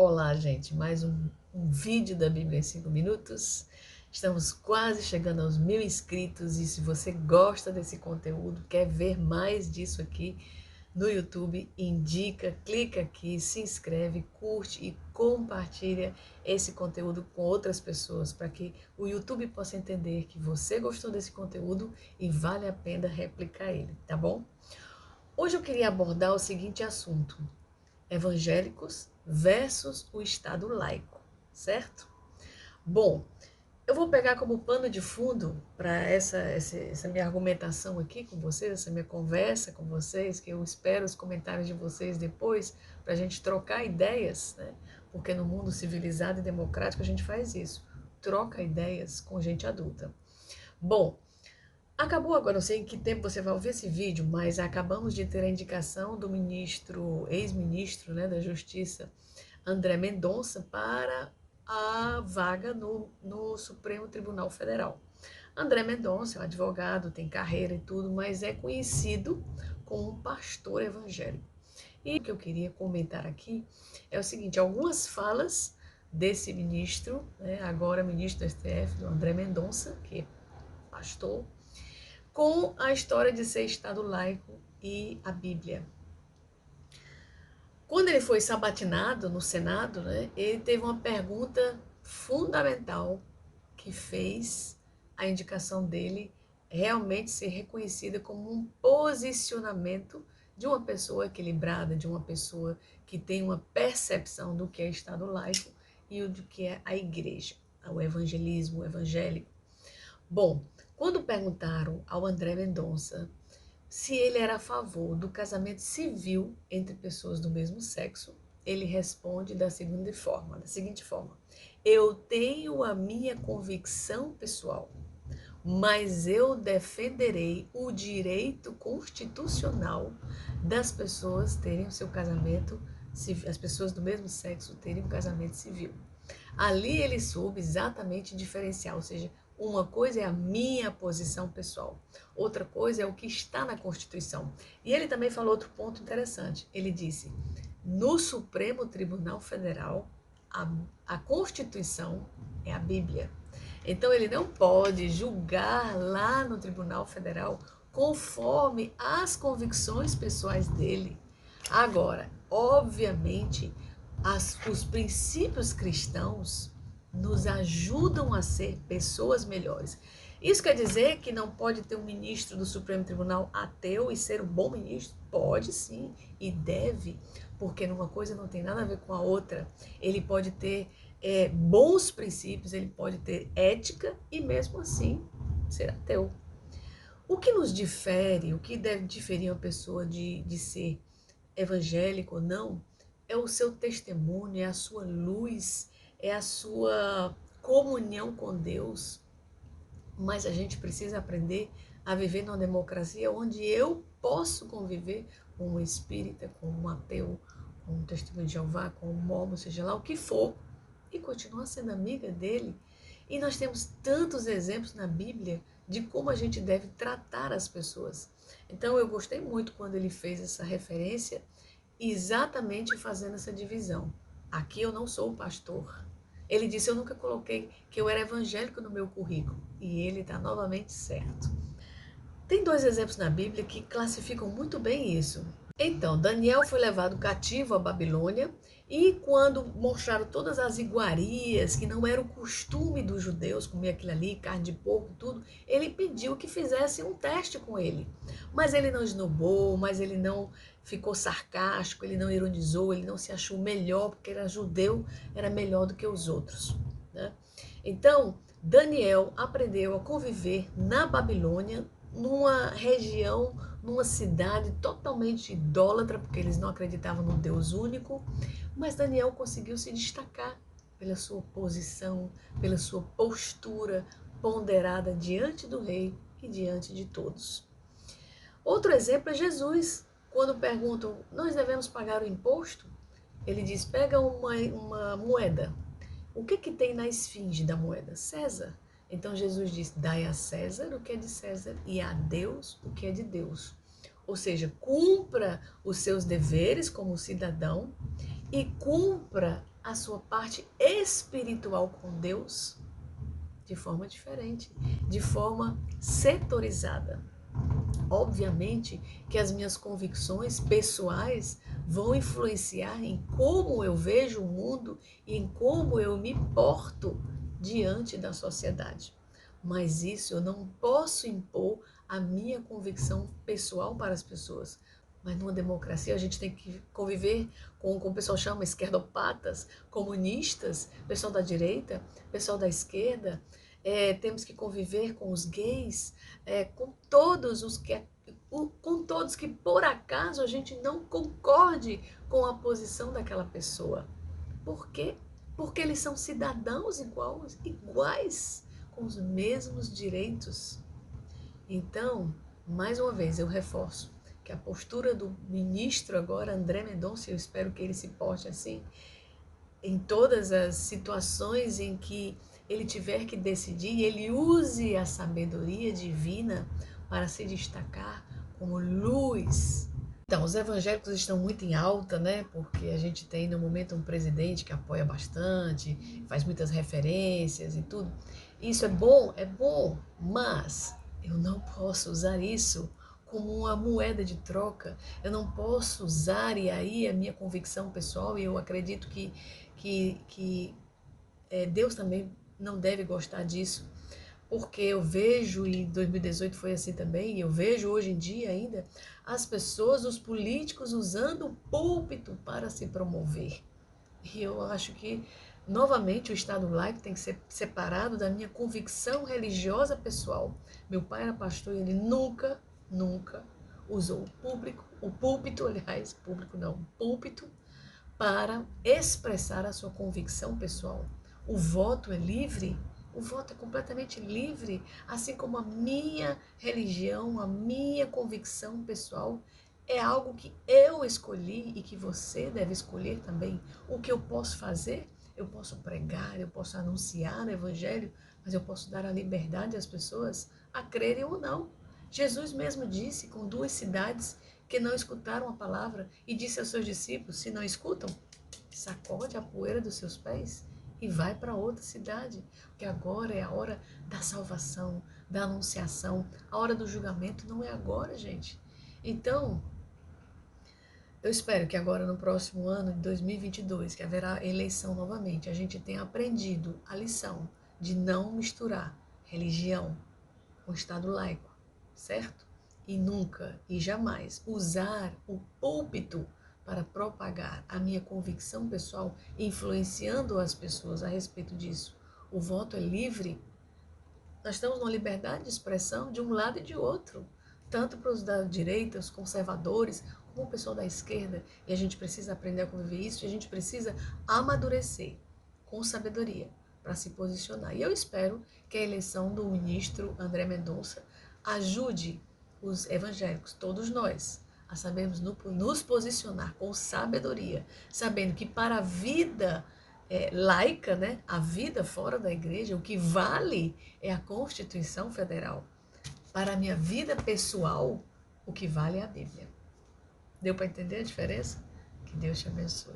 Olá, gente, mais um vídeo da Bíblia em 5 minutos. Estamos quase chegando aos 1.000 inscritos e se você gosta desse conteúdo, quer ver mais disso aqui no YouTube, indica, clica aqui, se inscreve, curte e compartilha esse conteúdo com outras pessoas para que o YouTube possa entender que você gostou desse conteúdo e vale a pena replicar ele, tá bom? Hoje eu queria abordar o seguinte assunto: evangélicos versus o Estado laico, certo? Bom, eu vou pegar como pano de fundo para essa minha argumentação aqui com vocês, essa minha conversa com vocês, que eu espero os comentários de vocês depois, para a gente trocar ideias, né? Porque no mundo civilizado e democrático a gente faz isso, troca ideias com gente adulta. Bom, acabou agora, não sei em que tempo você vai ouvir esse vídeo, mas acabamos de ter a indicação do ministro, ex-ministro, né, da Justiça, André Mendonça, para a vaga no Supremo Tribunal Federal. André Mendonça é um advogado, tem carreira e tudo, mas é conhecido como um pastor evangélico. E o que eu queria comentar aqui é o seguinte: algumas falas desse ministro, né, agora ministro do STF, do André Mendonça, que é pastor, com a história de ser Estado laico e a Bíblia. Quando ele foi sabatinado no Senado, né, ele teve uma pergunta fundamental que fez a indicação dele realmente ser reconhecida como um posicionamento de uma pessoa equilibrada, de uma pessoa que tem uma percepção do que é Estado laico e do que é a igreja, o evangelismo, o evangélico. Bom, quando perguntaram ao André Mendonça se ele era a favor do casamento civil entre pessoas do mesmo sexo, ele responde da seguinte forma: eu tenho a minha convicção pessoal, mas eu defenderei o direito constitucional das pessoas terem o seu casamento, as pessoas do mesmo sexo terem um casamento civil. Ali ele soube exatamente diferenciar, ou seja, uma coisa é a minha posição pessoal, outra coisa é o que está na Constituição. E ele também falou outro ponto interessante. Ele disse: no Supremo Tribunal Federal, a Constituição é a Bíblia. Então ele não pode julgar lá no Tribunal Federal conforme as convicções pessoais dele. Agora, obviamente, os princípios cristãos nos ajudam a ser pessoas melhores. Isso quer dizer que não pode ter um ministro do Supremo Tribunal ateu e ser um bom ministro? Pode sim, e deve, porque uma coisa não tem nada a ver com a outra. Ele pode ter bons princípios, ele pode ter ética e mesmo assim ser ateu. O que nos difere, o que deve diferir uma pessoa de ser evangélico ou não, é o seu testemunho, é a sua luz, é a sua comunhão com Deus. Mas a gente precisa aprender a viver numa democracia onde eu posso conviver com um espírita, com um ateu, com um testemunho de Jeová, com um mormon, seja lá o que for, e continuar sendo amiga dele. E nós temos tantos exemplos na Bíblia de como a gente deve tratar as pessoas. Então eu gostei muito quando ele fez essa referência, exatamente fazendo essa divisão. Aqui eu não sou o pastor. Ele disse: eu nunca coloquei que eu era evangélico no meu currículo. E ele está novamente certo. Tem dois exemplos na Bíblia que classificam muito bem isso. Então, Daniel foi levado cativo à Babilônia e quando mostraram todas as iguarias, que não era o costume dos judeus comer aquilo ali, carne de porco, tudo, ele pediu que fizessem um teste com ele. Mas ele não esnobou, mas ele não ficou sarcástico, ele não ironizou, ele não se achou melhor, porque era judeu, era melhor do que os outros, né? Então, Daniel aprendeu a conviver na Babilônia, numa região, numa cidade totalmente idólatra, porque eles não acreditavam no Deus único, mas Daniel conseguiu se destacar pela sua posição, pela sua postura ponderada diante do rei e diante de todos. Outro exemplo é Jesus. Quando perguntam: nós devemos pagar o imposto? Ele diz: pega uma moeda. O que tem na esfinge da moeda? César. Então Jesus diz: dai a César o que é de César e a Deus o que é de Deus. Ou seja, cumpra os seus deveres como cidadão e cumpra a sua parte espiritual com Deus de forma diferente, de forma setorizada. Obviamente que as minhas convicções pessoais vão influenciar em como eu vejo o mundo e em como eu me porto diante da sociedade. Mas isso eu não posso impor a minha convicção pessoal para as pessoas. Mas numa democracia a gente tem que conviver com o pessoal chama esquerdopatas, comunistas, pessoal da direita, pessoal da esquerda. Temos que conviver com os gays, com todos os que com todos que por acaso a gente não concorde com a posição daquela pessoa. Por quê? Porque eles são cidadãos iguais, com os mesmos direitos. Então, mais uma vez, eu reforço que a postura do ministro agora, André Mendonça, eu espero que ele se porte assim, em todas as situações em que ele tiver que decidir, ele use a sabedoria divina para se destacar como luz. Então, os evangélicos estão muito em alta, né? Porque a gente tem no momento um presidente que apoia bastante, faz muitas referências e tudo. Isso é bom, mas eu não posso usar isso como uma moeda de troca. Eu não posso usar, e aí a minha convicção pessoal, e eu acredito que Deus também não deve gostar disso, porque eu vejo, e 2018 foi assim também, e eu vejo hoje em dia ainda, as pessoas, os políticos usando o púlpito para se promover. E eu acho que, novamente, o Estado laico tem que ser separado da minha convicção religiosa pessoal. Meu pai era pastor e ele nunca usou o púlpito, aliás, público não, púlpito, para expressar a sua convicção pessoal. O voto é livre, o voto é completamente livre, assim como a minha religião, a minha convicção pessoal é algo que eu escolhi e que você deve escolher também. O que eu posso fazer? Eu posso pregar, eu posso anunciar o evangelho, mas eu posso dar a liberdade às pessoas a crerem ou não. Jesus mesmo disse com 2 cidades que não escutaram a palavra e disse aos seus discípulos, se não escutam, sacode a poeira dos seus pés e vai para outra cidade, porque agora é a hora da salvação, da anunciação, a hora do julgamento não é agora, gente. Então, eu espero que agora no próximo ano de 2022, que haverá eleição novamente, a gente tenha aprendido a lição de não misturar religião com Estado laico, certo? E nunca e jamais usar o púlpito para propagar a minha convicção pessoal, influenciando as pessoas a respeito disso. O voto é livre. Nós temos uma liberdade de expressão de um lado e de outro, tanto para os da direita, os conservadores, como o pessoal da esquerda. E a gente precisa aprender a conviver isso, e a gente precisa amadurecer com sabedoria para se posicionar. E eu espero que a eleição do ministro André Mendonça ajude os evangélicos, todos nós, a sabermos nos posicionar com sabedoria, sabendo que para a vida laica, né, a vida fora da igreja, o que vale é a Constituição Federal. Para a minha vida pessoal, o que vale é a Bíblia. Deu para entender a diferença? Que Deus te abençoe.